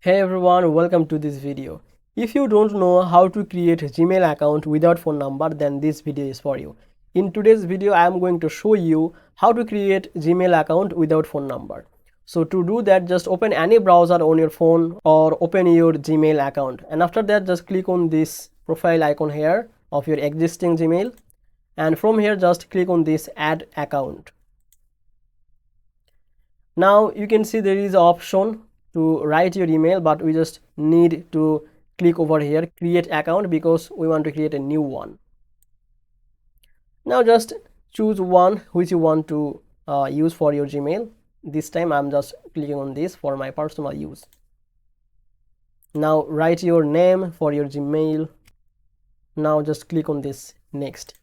Hey everyone, welcome to this video. If you don't know how to create a Gmail account without phone number, then this video is for you. In today's video, I am going to show you how to create Gmail account without phone number. So to do that, just open any browser on your phone or open your Gmail account. And after that, just click on this profile icon here of your existing Gmail. And from here, just click on this add account. Now you can see there is an option to write your email, but we just need to click over here create account because we want to create a new one. Now just choose one which you want to use for your Gmail. This time I'm just clicking on this for my personal use. Now write your name for your Gmail. Now just click on this next.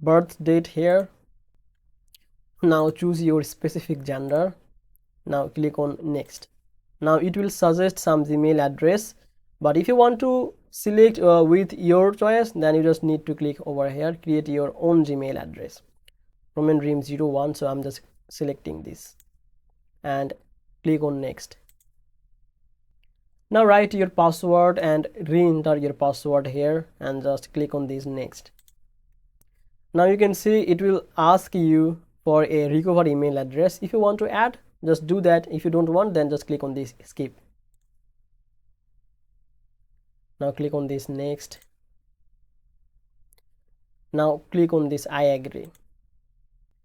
Birth date here. Now choose your specific gender. Now click on next. Now it will suggest some Gmail address, but if you want to select with your choice, then you just need to click over here create your own Gmail address. Roman Dream 01, so I'm just selecting this and click on next. Now write your password and re-enter your password here and just click on this next. Now you can see it will ask you for a recovered email address. If you want to add, just do that. If you don't want, then just click on this skip. Now click on this next. Now click on this I agree.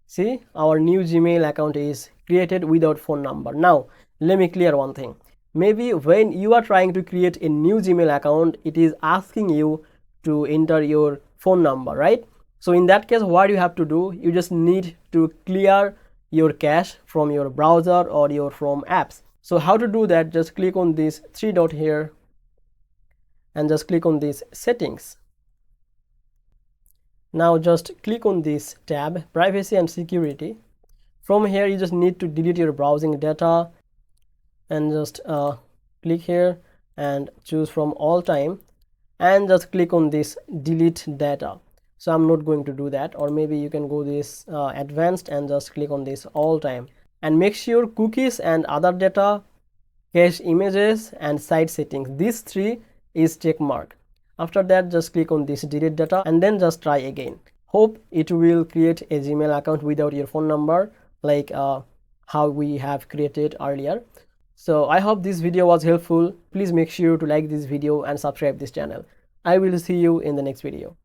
See, our new Gmail account is created without phone number. Now let me clear one thing. Maybe when you are trying to create a new Gmail account, it is asking you to enter your phone number, right? So in that case, what you have to do, you just need to clear your cache from your browser or from apps. So how to do that? Just click on this three dot here and just click on this settings. Now just click on this tab privacy and security. From here you just need to delete your browsing data and just click here and choose from all time and just click on this delete data. So I'm not going to do that, or maybe you can go this advanced and just click on this all time and make sure cookies and other data, cache images and site settings, these three is check mark. After that, just click on this delete data and then just try again. Hope it will create a Gmail account without your phone number like how we have created earlier. So I hope this video was helpful. Please make sure to like this video and subscribe this channel. I will see you in the next video.